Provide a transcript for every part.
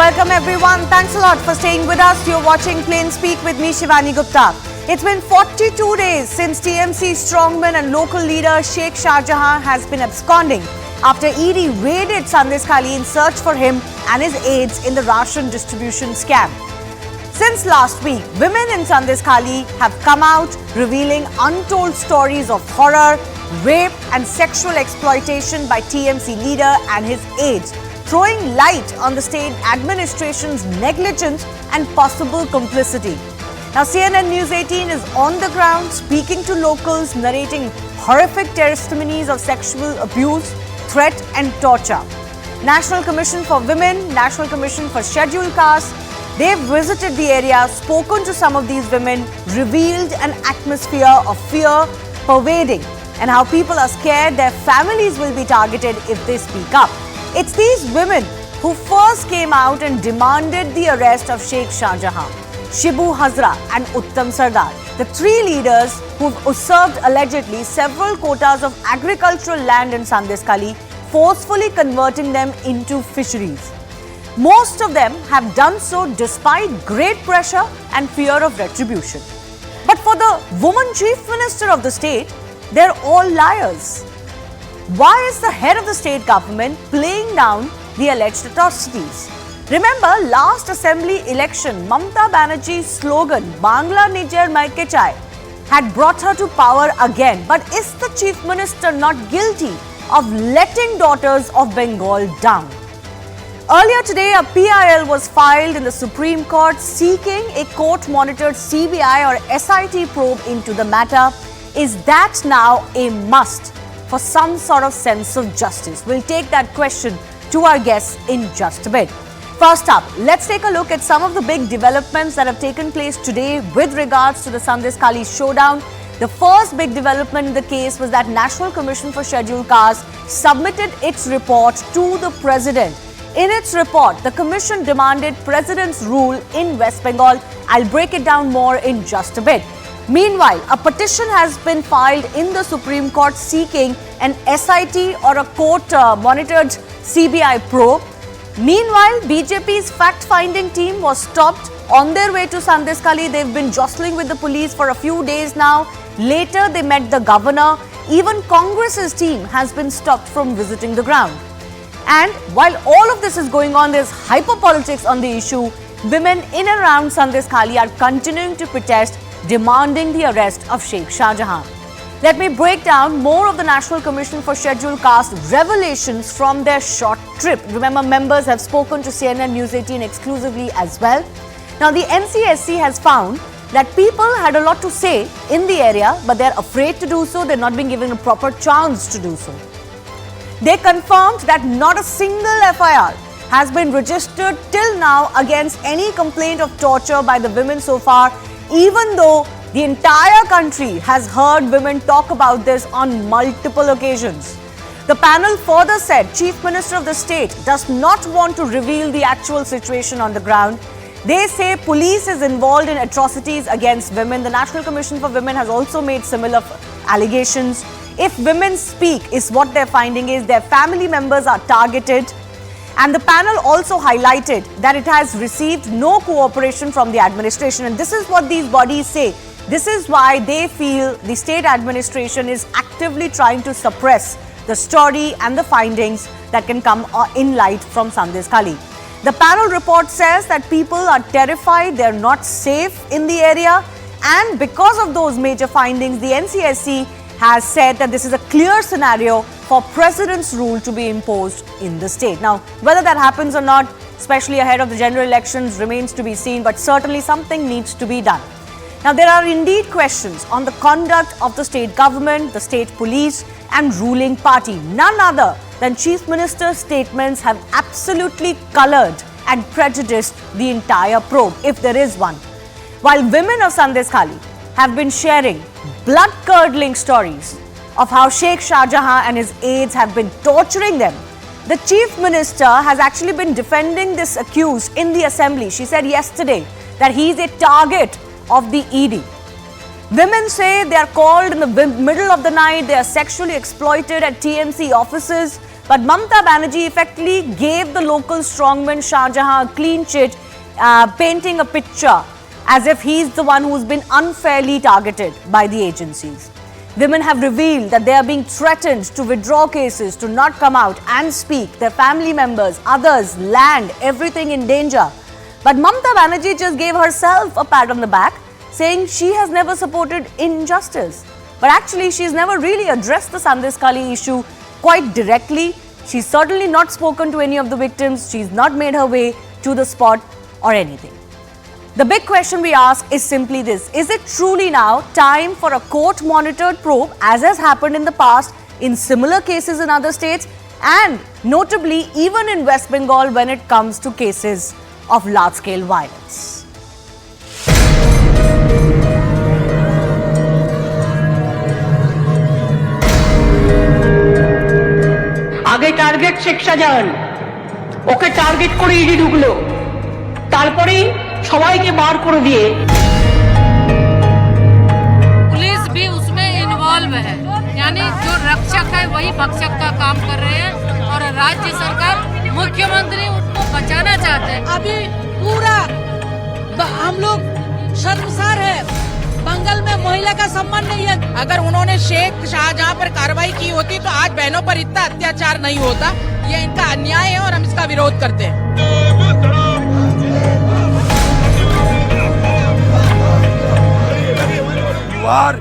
Welcome everyone. Thanks a lot for staying with us. You're watching Plain Speak with me, Shivani Gupta. It's been 42 days since TMC strongman and local leader Sheikh Shah Jahan has been absconding after ED raided Sandeshkhali in search for him and his aides in the ration distribution scam. Since last week, women in Sandeshkhali have come out revealing untold stories of horror, rape and sexual exploitation by TMC leader and his aides, throwing light on the state administration's negligence and possible complicity. Now, CNN News18 is on the ground speaking to locals, narrating horrific testimonies of sexual abuse, threat and torture. National Commission for Women, National Commission for Scheduled Castes, they've visited the area, spoken to some of these women, revealed an atmosphere of fear pervading and how people are scared their families will be targeted if they speak up. It's these women who first came out and demanded the arrest of Sheikh Shah Jahan, Shibu Hazra and Uttam Sardar, the three leaders who've usurped allegedly several quotas of agricultural land in Sandeshkhali, forcefully converting them into fisheries. Most of them have done so despite great pressure and fear of retribution. But for the woman chief minister of the state, they're all liars. Why is the head of the state government playing down the alleged atrocities? Remember, last assembly election, Mamata Banerjee's slogan, Bangla Nijer Maike Chai, had brought her to power again. But is the chief minister not guilty of letting daughters of Bengal down? Earlier today, a PIL was filed in the Supreme Court seeking a court-monitored CBI or SIT probe into the matter. Is that now a must for some sort of sense of justice? We'll take that question to our guests in just a bit. First up, let's take a look at some of the big developments that have taken place today with regards to the Sandeshkhali showdown. The first big development in the case was that National Commission for Scheduled Castes submitted its report to the President. In its report, the Commission demanded President's rule in West Bengal. I'll break it down more in just a bit. Meanwhile, a petition has been filed in the Supreme Court seeking an SIT or a court-monitored CBI probe. Meanwhile, BJP's fact-finding team was stopped on their way to Sandeshkhali. They've been jostling with the police for a few days now. Later, they met the governor. Even Congress's team has been stopped from visiting the ground. And while all of this is going on, there's hyper-politics on the issue. Women in and around Sandeshkhali are continuing to protest, demanding the arrest of Sheikh Shah Jahan. Let me break down more of the National Commission for Scheduled Castes revelations from their short trip. Remember, members have spoken to CNN News18 exclusively as well. Now, the NCSC has found that people had a lot to say in the area, but they're afraid to do so. They're not being given a proper chance to do so. They confirmed that not a single FIR has been registered till now against any complaint of torture by the women so far, even though the entire country has heard women talk about this on multiple occasions. The panel further said Chief Minister of the state does not want to reveal the actual situation on the ground. They say police is involved in atrocities against women. The National Commission for Women has also made similar allegations. If women speak, is what they're finding is their family members are targeted. And the panel also highlighted that it has received no cooperation from the administration. And this is what these bodies say. This is why they feel the state administration is actively trying to suppress the story and the findings that can come in light from Sandeshkhali. The panel report says that people are terrified, they're not safe in the area. And because of those major findings, the NCSC has said that this is a clear scenario for President's rule to be imposed in the state. Now, whether that happens or not, especially ahead of the general elections, remains to be seen, but certainly something needs to be done. Now, there are indeed questions on the conduct of the state government, the state police and ruling party. None other than Chief Minister's statements have absolutely coloured and prejudiced the entire probe, if there is one. While women of Sandeshkhali have been sharing blood-curdling stories of how Sheikh Shah Jahan and his aides have been torturing them, the Chief Minister has actually been defending this accused in the assembly. She said yesterday that he is a target of the ED. Women say they are called in the middle of the night, they are sexually exploited at TMC offices. But Mamata Banerjee effectively gave the local strongman Shah Jahan a clean chit, painting a picture as if he's the one who's been unfairly targeted by the agencies. Women have revealed that they are being threatened to withdraw cases, to not come out and speak. Their family members, others, land, everything in danger. But Mamata Banerjee just gave herself a pat on the back, saying she has never supported injustice. But actually, she's never really addressed the Sandeshkhali issue quite directly. She's certainly not spoken to any of the victims. She's not made her way to the spot or anything. The big question we ask is simply this: is it truly now time for a court-monitored probe, as has happened in the past in similar cases in other states, and notably even in West Bengal when it comes to cases of large-scale violence? আগে target Sheikh Shahjahan, ওকে target করে ED ঢুকলো, তারপরেই সবাইকে বার করে দিয়ে police भी उसमें involve है, यानी जो रक्षक है वही भक्षक का काम कर रहे हैं और राज्य सरकार, मुख्यमंत्री उनको बचाना चाहते हैं। अभी पूरा हम लोग शर्मसार है। बंगाल में महिला का सम्मान नहीं है। अगर उन्होंने शेख शाहजहां पर कार्रवाई की होती तो आज बहनों पर इतना अत्याचार नहीं होता। ये इनका अन्याय है और हम इसका विरोध करते हैं। You are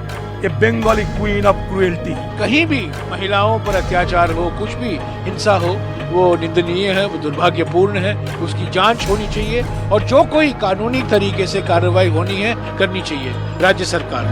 a Bengali queen of cruelty. कहीं भी महिलाओं पर अत्याचार हो, कुछ भी हिंसा हो, वो निंदनीय है, वो दुर्भाग्यपूर्ण है। उसकी जांच होनी चाहिए और जो कोई कानूनी तरीके से कार्रवाई होनी है करनी चाहिए राज्य सरकार।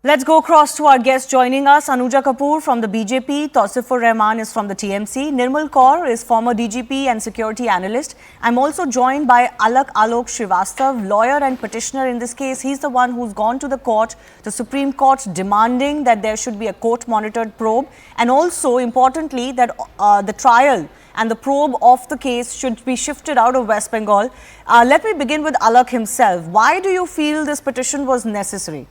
Let's go across to our guests joining us. Anuja Kapoor from the BJP, Tausifur Rahman is from the TMC, Nirmal Kaur is former DGP and security analyst. I'm also joined by Alok Srivastav, lawyer and petitioner in this case. He's the one who's gone to the court, the Supreme Court, demanding that there should be a court-monitored probe, and also, importantly, that the trial and the probe of the case should be shifted out of West Bengal. Let me begin with Alok himself. Why do you feel this petition was necessary?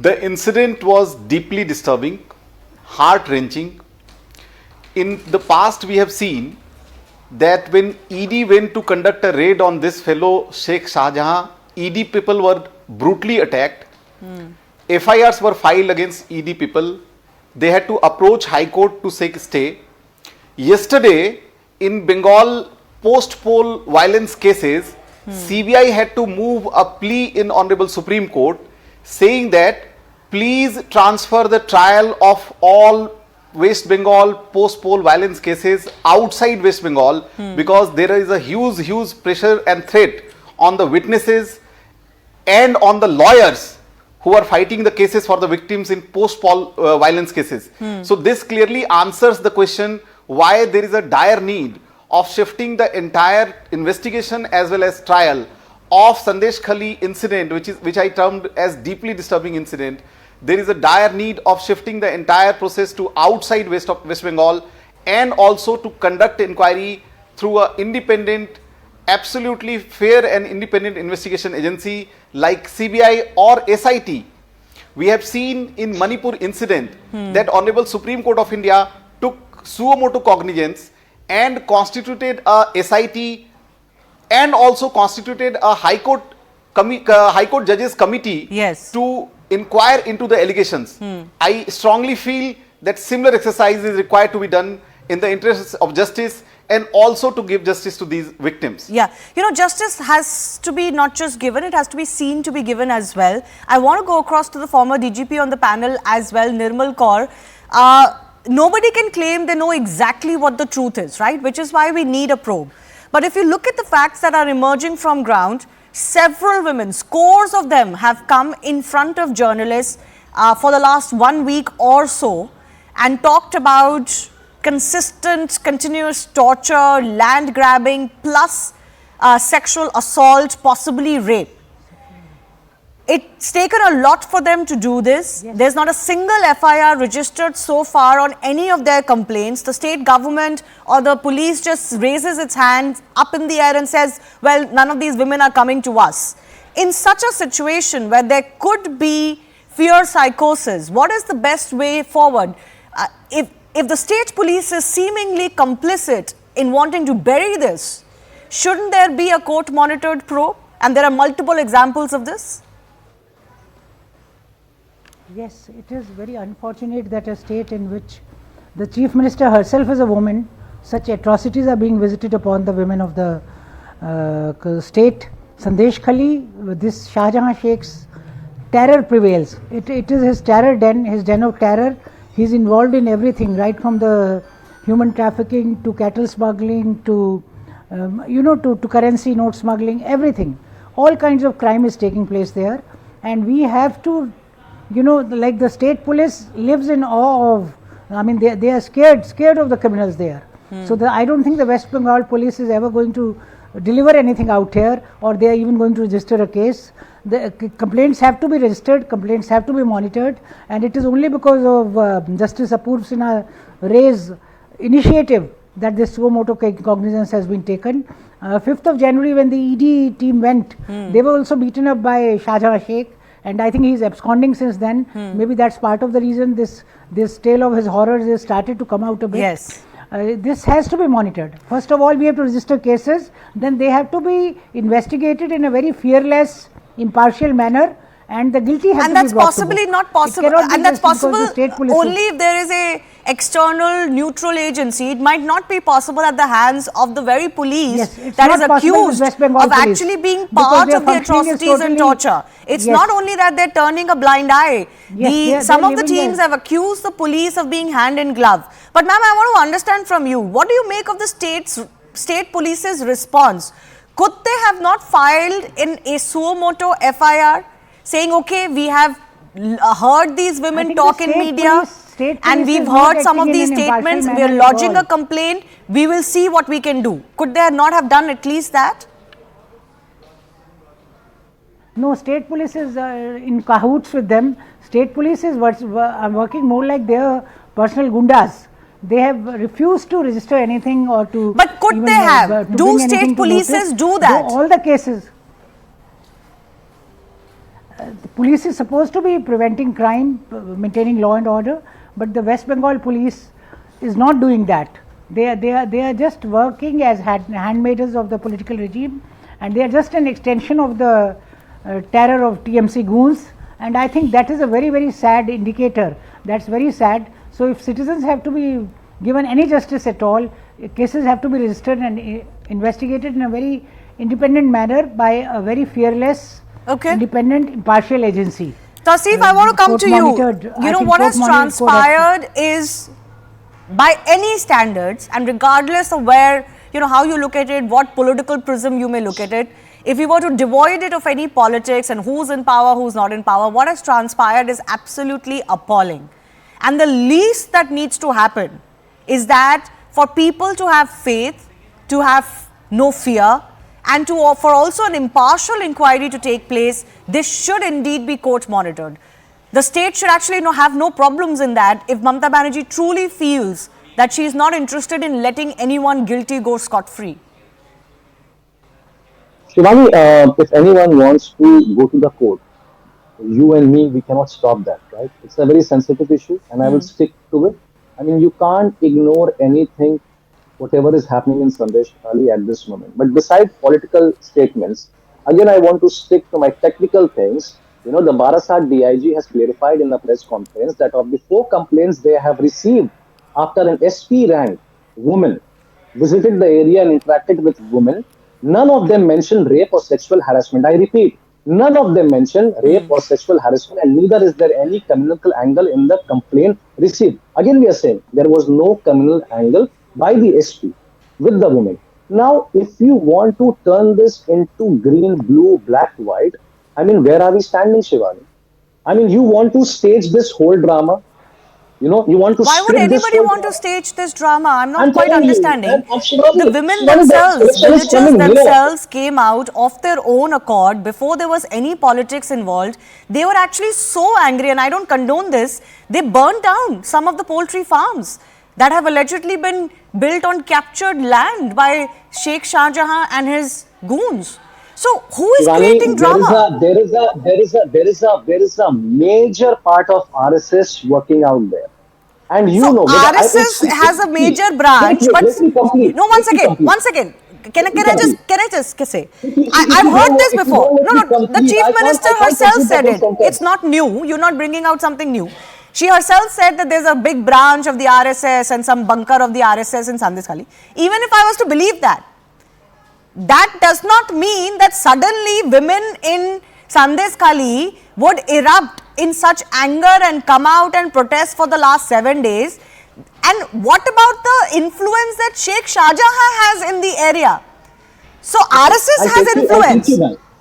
The incident was deeply disturbing, heart-wrenching. In the past, we have seen that when ED went to conduct a raid on this fellow Sheikh Shahjahan, ED people were brutally attacked. FIRs were filed against ED people. They had to approach High Court to seek stay. Yesterday, in Bengal post-poll violence cases, CBI had to move a plea in Honorable Supreme Court, saying that please transfer the trial of all West Bengal post-poll violence cases outside West Bengal because there is a huge pressure and threat on the witnesses and on the lawyers who are fighting the cases for the victims in post-poll violence cases. So this clearly answers the question why there is a dire need of shifting the entire investigation as well as trial of Sandeshkhali incident, which I termed as deeply disturbing incident. There is a dire need of shifting the entire process to outside West Bengal and also to conduct inquiry through an independent, absolutely fair and independent investigation agency like CBI or SIT. We have seen in Manipur incident that Honorable Supreme Court of India took suo motu cognizance and constituted a SIT and also constituted a High Court Judges Committee to inquire into the allegations. I strongly feel that similar exercise is required to be done in the interests of justice and also to give justice to these victims. Yeah, you know, justice has to be not just given, it has to be seen to be given as well. I want to go across to the former DGP on the panel as well, Nirmal Kaur. Nobody can claim they know exactly what the truth is, right? Which is why we need a probe. But if you look at the facts that are emerging from ground, several women, scores of them, have come in front of journalists for the last 1 week or so and talked about consistent, continuous torture, land grabbing, plus sexual assault, possibly rape. It's taken a lot for them to do this. Yes. There's not a single FIR registered so far on any of their complaints. The state government or the police just raises its hands up in the air and says, well, none of these women are coming to us. In such a situation where there could be fear psychosis, what is the best way forward? If the state police is seemingly complicit in wanting to bury this, shouldn't there be a court-monitored probe? And there are multiple examples of this. Yes, it is very unfortunate that a state in which the Chief Minister herself is a woman, such atrocities are being visited upon the women of the state. Sandeshkhali, this Shah Jahan Sheikh's terror prevails. It is his terror den, his den of terror. He is involved in everything, right from the human trafficking to cattle smuggling to to currency note smuggling, everything. All kinds of crime is taking place there, and we have to, like the state police lives in awe of. I mean, they are scared of the criminals there. So I don't think the West Bengal police is ever going to deliver anything out here, or they are even going to register a case. The complaints have to be registered, complaints have to be monitored, and it is only because of Justice Apurv Sinha Ray's initiative that this suo motu cognizance has been taken. 5th of January when the ED team went, they were also beaten up by Shah Jahan Sheikh, and I think he is absconding since then. Maybe that's part of the reason this tale of his horrors has started to come out a bit. Yes. This has to be monitored. First of all, we have to register cases, then they have to be investigated in a very fearless, impartial manner, and the guilty has to be brought to book. And that's possibly not possible, and that's possible only if there is a external neutral agency. It might not be possible at the hands of the very police that is accused of actually being part of the atrocities and torture. It's not only that they're turning a blind eye. Some of the teams have accused the police of being hand in glove. But ma'am, I want to understand from you, what do you make of the state police's response? Could they have not filed in a suo motu FIR saying, okay, we have heard these women talk in media and we've heard some of these statements, we are lodging a complaint, we will see what we can do. Could they not have done at least that? No, state police is in cahoots with them. State police is working more like their personal gundas. They have refused to register anything or to. But could they have? Do state polices do that? All the cases. The police is supposed to be preventing crime, maintaining law and order, but the West Bengal police is not doing that. They are just working as handmaidens of the political regime, and they are just an extension of the terror of TMC goons, and I think that is a very, very sad indicator. That's very sad. So if citizens have to be given any justice at all, cases have to be registered and investigated in a very independent manner by a very fearless, independent, impartial agency. Tasif, I want to come to you. You know, what has transpired is, by any standards, and regardless of where, how you look at it, what political prism you may look at it, if you were to devoid it of any politics and who's in power, who's not in power, what has transpired is absolutely appalling. And the least that needs to happen is that for people to have faith, to have no fear, and for also an impartial inquiry to take place, this should indeed be court monitored. The state should actually have no problems in that if Mamata Banerjee truly feels that she is not interested in letting anyone guilty go scot-free. Shivani, if anyone wants to go to the court, you and me, we cannot stop that, right? It's a very sensitive issue, and I will stick to it. I mean, you can't ignore anything, whatever is happening in Sandeshkhali at this moment. But beside political statements, again, I want to stick to my technical things. The Barasat DIG has clarified in the press conference that of the 4 complaints they have received after an SP rank woman visited the area and interacted with women, none of them mentioned rape or sexual harassment. I repeat, none of them mention rape or sexual harassment, and neither is there any criminal angle in the complaint received. Again, we are saying there was no criminal angle by the SP with the women. Now, if you want to turn this into green, blue, black, white, I mean, where are we standing, Shivani? I mean, you want to stage this whole drama. You want to Why would script this anybody whole want to stage this drama? I'm not I'm quite telling you, understanding. I'm Shivani, The women Shivani, themselves, the election is villagers coming, themselves came out of their own accord before there was any politics involved. They were actually so angry, and I don't condone this. They burned down some of the poultry farms that have allegedly been built on captured land by Sheikh Shah Jahan and his goons. So who is Shivani, creating drama? there is a major part of RSS working out there. And So RSS see, has a major wait, branch, but let me complete. no, Let me complete. one second. Can Let me I complete. just say? If you I've don't heard this if you before. don't let No, me no, the complete, chief I can't minister herself complete said the it. sentence. It's not new. You're not bringing out something new. She herself said that there's a big branch of the RSS and some bunker of the RSS in Sandeshkhali. Even if I was to believe that, that does not mean that suddenly women in Sandeshkhali would erupt in such anger and come out and protest for the last 7 days. And what about the influence that Sheikh Shah Jahan has in the area? So RSS has influence,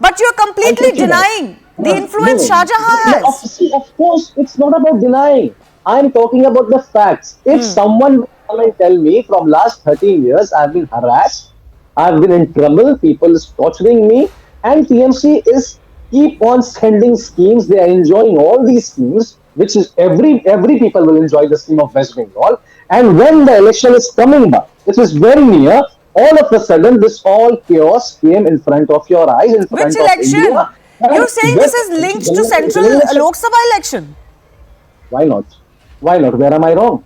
but you're completely denying the influence Shah Jahan has. See, of course, it's not about denying. I'm talking about the facts. If someone will come and tell me from last 13 years I've been harassed, I've been in trouble, people is torturing me, and TMC is keep on sending schemes. They are enjoying all these schemes, which is every people will enjoy the scheme of West Bengal. And when the election is coming by, which is very near, all of a sudden this all chaos came in front of your eyes, in front Which of election? India. You're saying this is linked to central Lok Sabha election. Why not? Why not? Where am I wrong?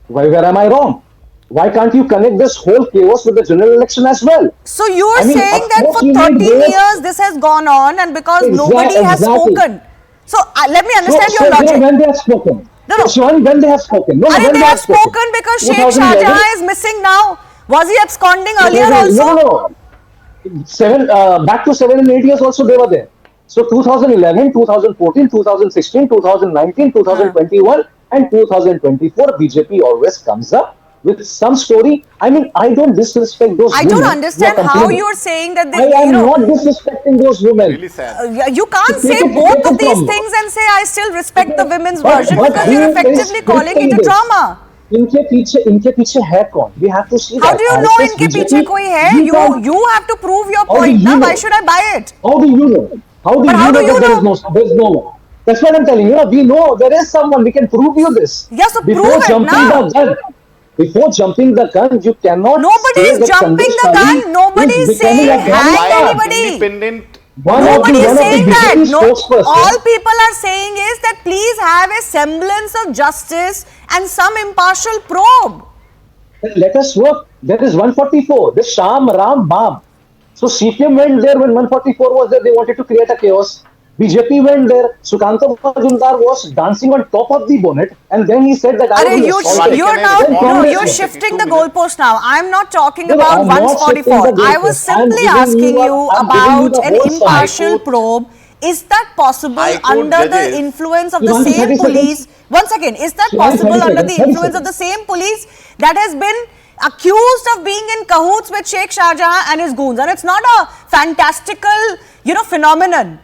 Where am I wrong? Why can't you connect this whole chaos with the general election as well? So you are saying of that course for you 13 need this. years this has gone on, and because nobody has Exactly. spoken. So let me understand your logic. When they have spoken. No, no. Shivani, when they have spoken. No, Are when they have spoken because Sheikh Shah 2011. Jahan is missing now? Was he absconding earlier also? No. Back to 7 and 8 years also they were there. So 2011, 2014, 2016, 2019, 2021 and 2024, BJP always comes up with some story. I mean, I don't disrespect those I women. don't understand how you're saying that I am not disrespecting those women. Really sad. You can't So say take it both from of these me. things and say I still respect the women's But version, who because you're is effectively calling it a scripting this? drama. इनके पीछे है कौन? We have to see How that. do you know RSS, इनके BJP, पीछे कोई है? You have to prove your How do point. you Now, know? why should I buy it? How do you know? How do But you how know do you that there is no one? That's what I'm telling you. We know there is someone. We can prove you this. Yes, so Before prove it jumping now. the gun. Before jumping the gun, you cannot. Nobody say is that jumping the Sandeshkhali gun. Nobody is becoming saying a gun hang fire. anybody. Independent. Nobody is saying that. BJP No, spokesperson. all people are saying is that please have a semblance of justice and some impartial probe. Let us work. There is 144. This Sham, Ram, Bam. So CPM went there when 144 was there. They wanted to create a chaos. BJP went there. Sukanta Majumdar was dancing on top of the bonnet, and then he said that I will You're assault. you're shifting the goalpost now. I'm not talking No, about I'm not 144. shifting the I was goalpost. I'm simply giving asking you you I'm giving you about the an whole side. impartial probe. Is that possible High Court under the judges- influence of the Shivani, same 30 police? seconds. One second. Is that Shivani, possible 30 under the seconds, 30 influence of the same police that has been accused of being in cahoots with Sheikh Shah Jahan and his goons? And it's not a fantastical, phenomenon.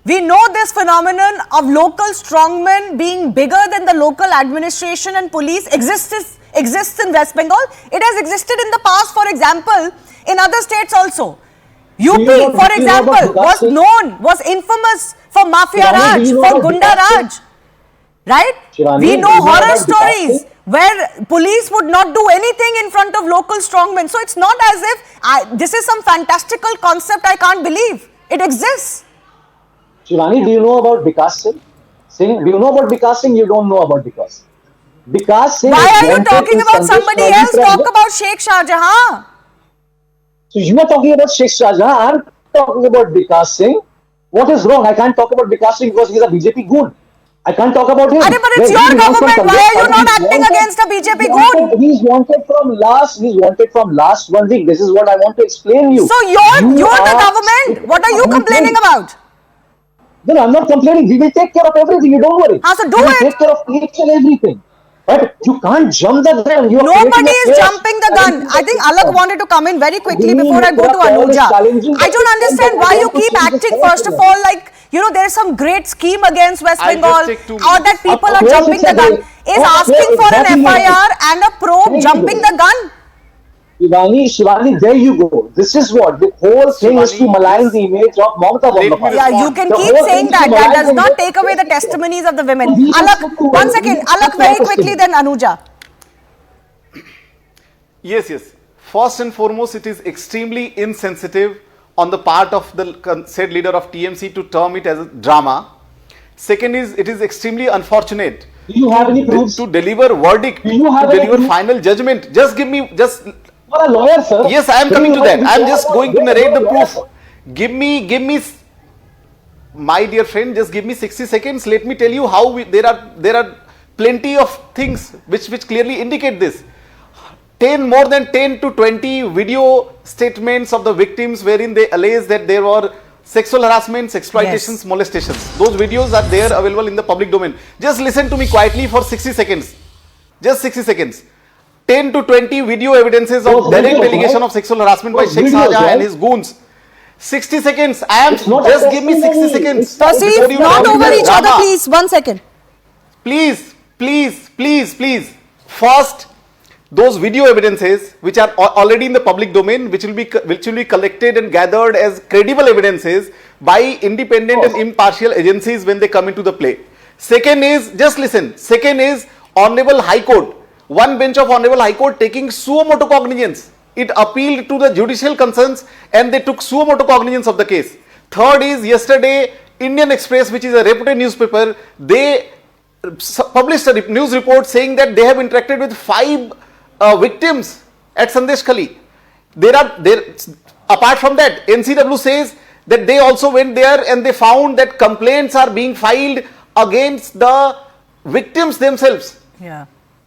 We know this phenomenon of local strongmen being bigger than the local administration and police exists in West Bengal. It has existed in the past, for example, in other states also. UP, for example, was infamous for Mafia Raj, for Gunda Raj. Right? We know horror stories where police would not do anything in front of local strongmen. So it's not as if this is some fantastical concept I can't believe. It exists. Shivani, do you know about Vikas Singh? Do you know about Vikas Singh? You don't know about Vikas. Vikas Singh. Why are you talking about somebody else? Talk about Sheikh Shah Jahan. So you are talking about Sheikh Shah Jahan. I'm talking about Vikas Singh. What is wrong? I can't talk about Vikas Singh because he's a BJP goon. I can't talk about him. But it's your government. Why are you not acting against a BJP goon? He's wanted from last 1 week. This is what I want to explain you. So you're the government. What are you complaining about? No, I'm not complaining. We will take care of everything. You don't worry. So do we will it. take care of each and everything. But you can't jump the gun. Nobody is jumping the gun. I think Alak wanted to come in very quickly before I go to Anuja. I don't understand why you keep acting, first of all, like there is some great scheme against West I'll Bengal, just take 2 or that minutes. people Of are course jumping it's the a gun, great- is Oh, asking for an exactly. FIR and a probe There you jumping go. the gun. Shivani, there you go. This is what the whole thing is, to Shivani, malign this- the image of Mamata Let me Bandapal. Yeah, you respond. can The keep whole saying thing is to that. That malign does the not image. take away the testimonies of the women. So we Alak, have to- one second. Alak, very quickly, then Anuja. Yes. First and foremost, it is extremely insensitive on the part of the said leader of TMC to term it as a drama. Second is, it is extremely unfortunate Do you have any proofs? to deliver verdict, Do you to have any deliver proof? final judgment. Just give me, just You are a lawyer, sir. yes, I am When coming you to that. are- I am just going to narrate the Lawyer, proof. sir. Give me, my dear friend, just give me 60 seconds. Let me tell you how there are plenty of things which clearly indicate this. More than 10 to 20 video statements of the victims wherein they allege that there were sexual harassments, exploitations, Yes. molestations. Those videos are there available in the public domain. Just listen to me quietly for 60 seconds. Just 60 seconds. 10 to 20 video evidences of Those direct videos, allegation right? of sexual harassment by Those Sheikh videos, Shahjahan and right? his goons. 60 seconds. I am It's not a just give me 60 testimony. seconds. It's Tasif, Before you not come to over the each other, drama. please. 1 second. Please. First, those video evidences which are already in the public domain, which will be collected and gathered as credible evidences by independent and impartial agencies when they come into the play. Second is, just listen. Second is Honorable High Court. One bench of Honorable High Court taking suo motu cognizance. It appealed to the judicial concerns and they took suo motu cognizance of the case. Third is, yesterday Indian Express, which is a reputed newspaper, they published a news report saying that they have interacted with 5 victims at Sandeshkhali. Apart from that, NCW says that they also went there and they found that complaints are being filed against the victims themselves. Yeah.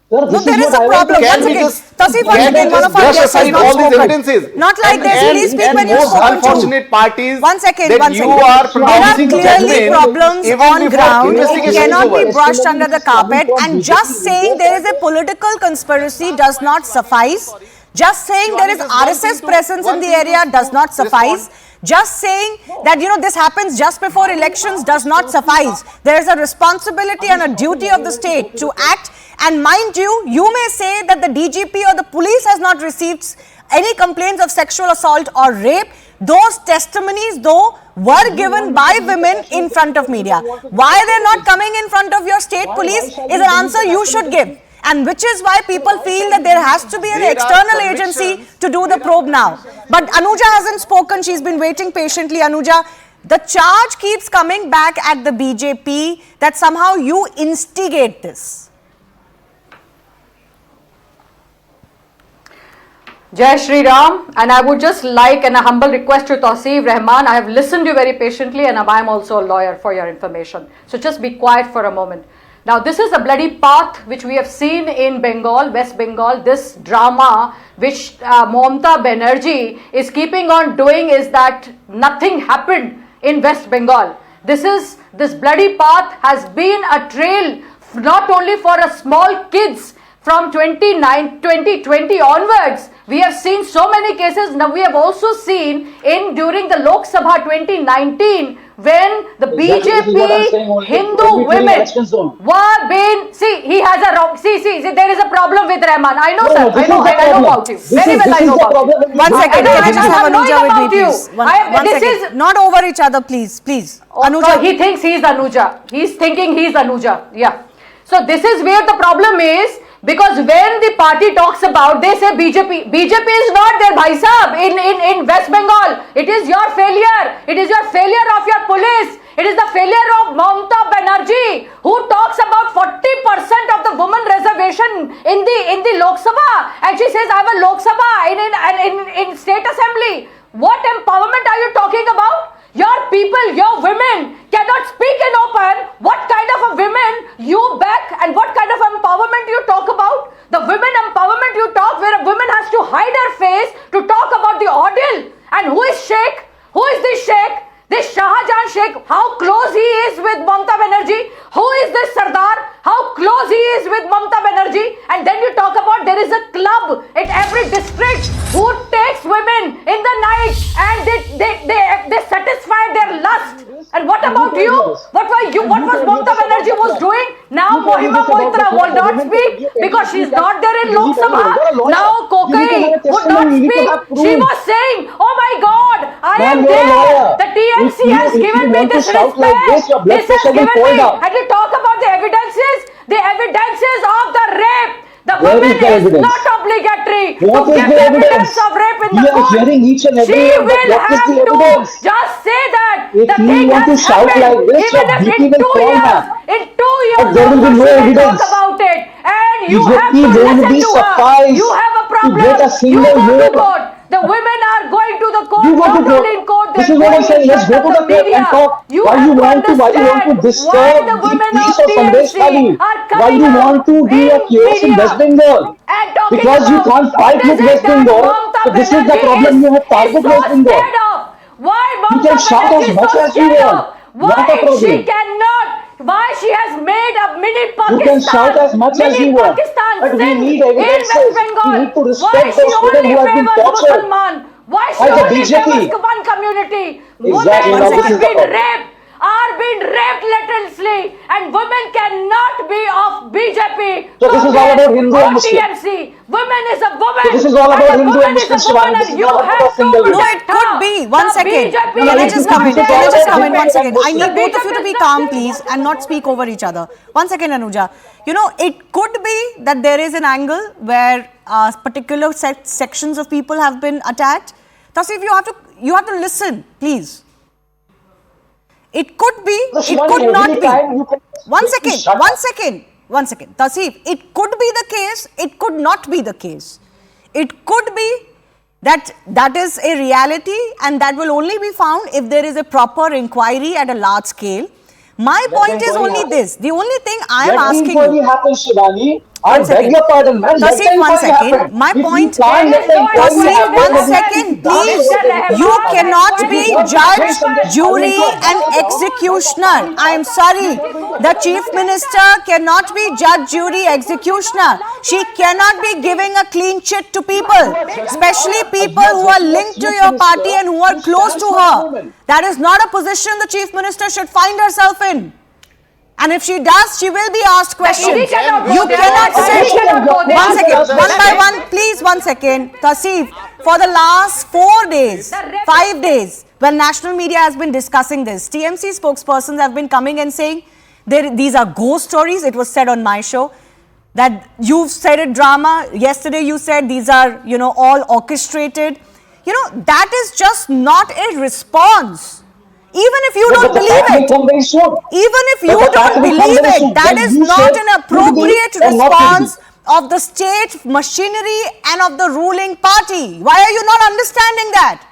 Sir, No, this there is is what a I want problem. to- Can Once we again, just- Tasif, once can we again, one just of our brush guests has aside not all these spoken. evidences? Not like this. Please speak when you've most spoken to. unfortunate part is One second, that one you second. are There are pronouncing clearly judgment problems even on before ground. It investigation is cannot be over. brushed under the carpet, and just saying there is a political conspiracy does not suffice. Just saying there is RSS presence in the area does not suffice. Just saying that this happens just before elections does not suffice. There is a responsibility and a duty of the state to act. And mind you, you may say that the DGP or the police has not received any complaints of sexual assault or rape. Those testimonies, though, were given by women in front of media. Why they're not coming in front of your state police is an answer you should give. And which is why people feel that there has to be an external agency to do the probe now. But Anuja hasn't spoken. She's been waiting patiently. Anuja, the charge keeps coming back at the BJP that somehow you instigate this. Jai Shri Ram, and I would just like a humble request to Tausif Rahman. I have listened to you very patiently and I am also a lawyer for your information. So just be quiet for a moment. Now this is a bloody path which we have seen in Bengal, West Bengal, this drama which Mamata Banerjee is keeping on doing is that nothing happened in West Bengal. This bloody path has been a trail not only for a small kids from 2020 onwards. We have seen so many cases. Now we have also seen during the Lok Sabha 2019 when the BJP Hindu women were being, he has a wrong, there is a problem with Rahman. I know, sir. I know about you. Very well, I know about you. 1 second, can I just have Anuja with me, please? This is not over each other, please. Anuja. He thinks he is Anuja. He is thinking he is Anuja. Yeah. So this is where the problem is. Because when the party talks about, they say BJP is not there, bhai sahab, in West Bengal. It is your failure. It is your failure of your police. It is the failure of Mamata Banerjee, who talks about 40% of the women reservation in the Lok Sabha, and she says I have a Lok Sabha in State Assembly. What empowerment are you talking about? Your people, your women cannot speak in open. What kind of a women you back and what kind of empowerment you talk about? The women empowerment you talk, where a woman has to hide her face to talk about the ordeal. And who is Sheikh? Who is this Sheikh? This Shahjahan Sheikh, how close he is with Mamata Banerjee? Who is this Sardar? How close he is with Mamata Banerjee? And then you talk about there is a club at every district who takes women in the night and they satisfy their lust. And what about you? she's not there in Lok Sabha. Now Kokai would not speak. She was saying, oh my God, I am there. The TMC has given me this respect. This has given me. And to talk about the evidences of the rape. The woman is not obligatory to give evidence of rape in the court. She will have to just say that the thing has happened, even if in 2 years, there will be no she will evidence. talk about it. And you BJP have to won't listen be to her. sufficed You have a to problem. get a You single go to vote. court. The women are going to the court, You go to not court. only in court, This they're is what I'm going saying. in Let's front go to of the the court media. and talk. You Why have you to want to understand disturb why the the women peace of of Sandeshkhali? TMC are Why coming you out want to do a in chaos in media West Bengal? and talking Because you about can't fight what with is it West that Bengal. Mamata So this is the Banerjee problem. You have is target so West Bengal. scared of. Why You can Mamata shout Banerjee as is much so as you scared want. of? Why Not a problem. she cannot? Why she has made a mini Pakistan? You can shout as much as mini you want. Pakistan But we Sindh need in evidences. West Bengal. We need to Why respect she those women only who have been favors tortured. Musliman? Why she By the only BJP. favors one community? Exactly. Women Now who this have is the been problem. raped are being raped relentlessly, and women cannot be of BJP. So this is all about Hindu or and Muslim. TMC. Women is a woman. So this is all and about a Hindu woman and is a Muslim, woman, Shivani. This and is you not about have a single to No, protect it could her. be. One The second. BJP Can I is just not come in? there Can I for just the come in? One women. second. I need The both of you to BJP be is calm, not there please, for the and not women. speak over each other. One second, Anuja. You know, it could be that there is an angle where particular sections of people have been attacked. Tasif, you have to listen, please. It could be, No, it Shivani, could not every be. time you can One simply second, shut one up. second, one second. Tasif, it could be the case, it could not be the case. It could be that is a reality, and that will only be found if there is a proper inquiry at a large scale. My point is only this. The only thing I am asking you. Let the inquiry happen, Shivani. I One beg second. your pardon, man. Let Tasif, the one inquiry second. happen. My If you point. can't let the inquiry Tasif, happen, one then second, you can't please. let the inquiry You happen. cannot If be you want to judge, change Sandeshkhali jury, into a and executioner. I am sorry. The Chief Minister cannot be judge, jury, executioner. She cannot be giving a clean chit to people, especially people who are linked to your party and who are close to her. That is not a position the Chief Minister should find herself in. And if she does, she will be asked questions. You cannot sit. One second, one by one, please, 1 second. Tasif, for the last 4 days, 5 days, when national media has been discussing this, TMC spokespersons have been coming and saying, these are ghost stories. It was said on my show that you've said it drama. Yesterday you said these are, all orchestrated. That is just not a response. Even if you don't believe it, even if you don't believe it, that is not an appropriate response of the state machinery and of the ruling party. Why are you not understanding that?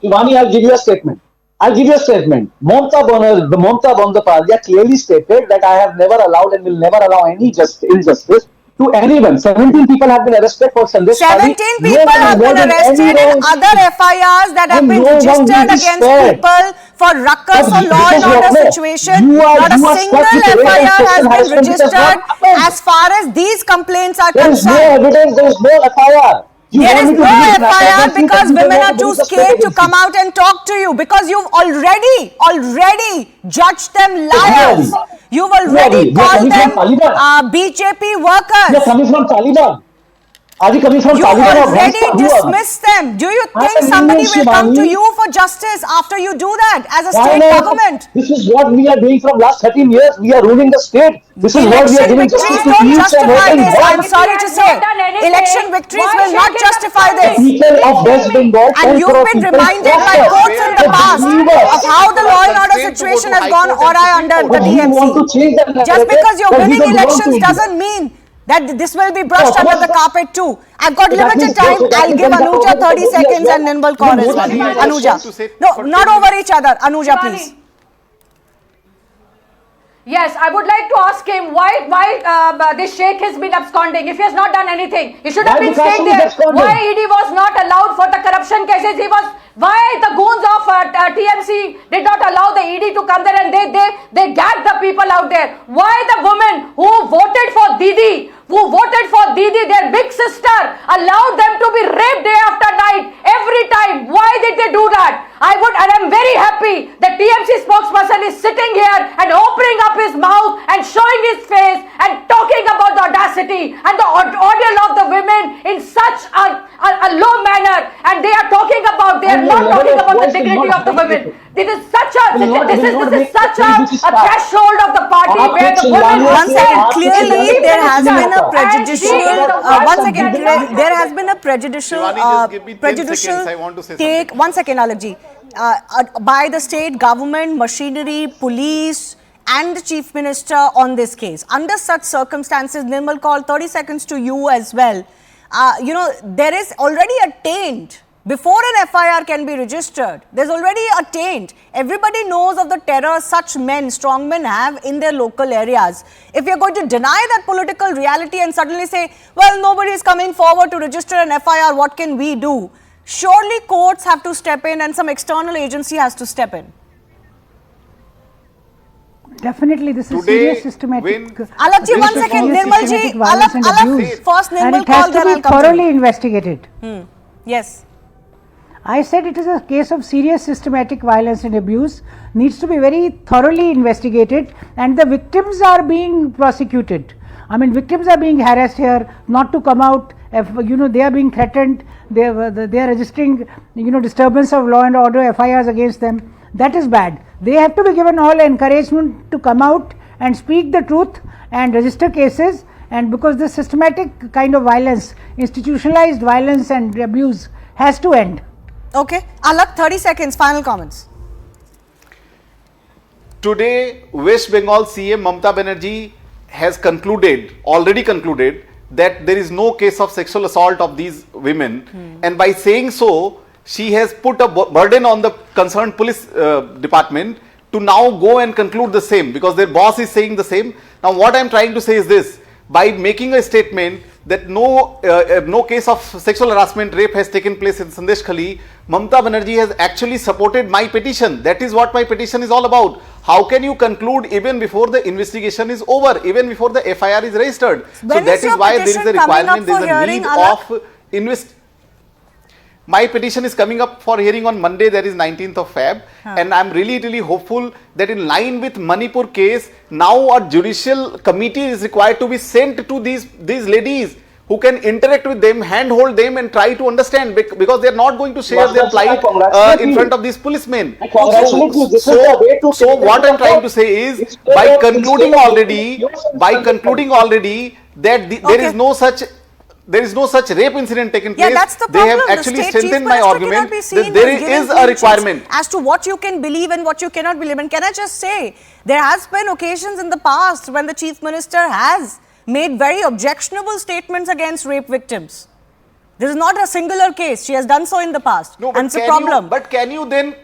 Shivani, I'll give you a statement. Mamata Bandyopadhyay clearly stated that I have never allowed and will never allow any injustice to anyone. 17 people have been arrested for Sandeshkhali. 17 people have been arrested in other FIRs that have been registered against people for ruckus or law and order situation. Not a single FIR has been registered as far as these complaints are concerned. There is no evidence, there is no FIR. There is no FIR because women are too scared to come out and talk to you, because you've already judged them liars. You've already called them BJP workers. You are coming from Taliban. You already dismissed them. Do you think somebody will come to you for justice after you do that as a state government? This is what we are doing from last 13 years. We are ruling the state. This is what we are giving victories don't justify this. I'm sorry to say. Election victories will not justify this. People of West Bengal, and you've been reminded by quotes in the past of how the law and order situation has gone awry under the TMC. Just because you're winning elections doesn't mean that this will be brushed under the carpet too. I've got limited time. I'll give Anuja 30 seconds and then we'll call as well. Anuja. No, not over each other. Anuja, please. Yes, I would like to ask him why this sheikh has been absconding if he has not done anything. He should have been staying there. Why ED was not allowed for the corruption cases? Why the goons of TMC did not allow the ED to come there and they gagged the people out there? Why the women who voted for Didi, their big sister, allowed them to be raped day after night every time? Why did they do that? And I'm very happy that TMC spokesperson is sitting here and opening up his mouth and showing his face and talking about the audacity and the a low manner, and they are talking about, they are not talking about the dignity of the women. This is such a threshold of the party where the women. One second, clearly there has been a prejudicial. One second, there has been a prejudicial. Shivani, just give me 10 seconds. I want to say take. something. 1 second, Alakji. By the state government, machinery, police, and the chief minister on this case. Under such circumstances, Nirmal, call 30 seconds to you as well. There is already a taint. Before an FIR can be registered, there's already a taint. Everybody knows of the terror such men, strong men, have in their local areas. If you're going to deny that political reality and suddenly say, well, nobody is coming forward to register an FIR, what can we do? Surely courts have to step in and some external agency has to step in. Definitely, this is Today, serious systematic. Alakji, 1 second, Nirmalji. Alak, first And Nirmal it has call, to then I'll be come to thoroughly you. investigated. Yes. I said it is a case of serious systematic violence and abuse, needs to be very thoroughly investigated, and the victims are being prosecuted. I mean, victims are being harassed here, not to come out. If, they are being threatened. They are registering, disturbance of law and order FIRs against them. That is bad. They have to be given all encouragement to come out and speak the truth and register cases. And because this systematic kind of violence, institutionalized violence and abuse, has to end. Okay. Alak, 30 seconds, final comments. Today, West Bengal CM Mamata Banerjee has already concluded, that there is no case of sexual assault of these women. And by saying so, she has put a burden on the concerned police department to now go and conclude the same, because their boss is saying the same. Now, what I am trying to say is this: by making a statement that no case of sexual harassment, rape has taken place in Sandeshkhali, Mamata Banerjee has actually supported my petition. That is what my petition is all about. How can you conclude even before the investigation is over, even before the FIR is registered? When so that is why there is a requirement, there is a need of My petition is coming up for hearing on Monday, that is 19th of Feb. And I am really hopeful that in line with Manipur case, now a judicial committee is required to be sent to these ladies who can interact with them, handhold them and try to understand, because they are not going to share their plight in front of these policemen. So what I am trying to say is, by concluding already that there is no such rape incident taken place. Yeah, that's the they problem. have actually The state strengthened chief my minister argument cannot be seen that there as giving is a clean requirement. sheets as to what you can believe and what you cannot believe. And can I just say, there has been occasions in the past when the chief minister has made very objectionable statements against rape victims. This is not a singular case. She has done so in the past. No, and it's a problem. Can you then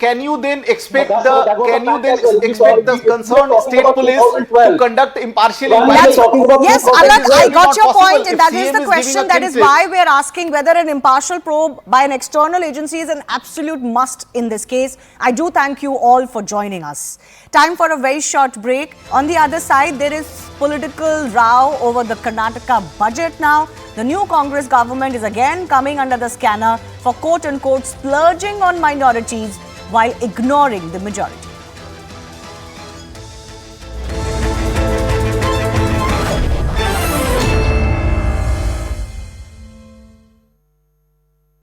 expect the concerned state police to conduct impartial investigation? Yes, Alak, I got your point, and that is the question. That is why we are asking whether an impartial probe by an external agency is an absolute must in this case. I do thank you all for joining us. Time for a very short break. On the other side, there is political row over the Karnataka budget now. The new Congress government is again coming under the scanner for quote-unquote splurging on minorities while ignoring the majority.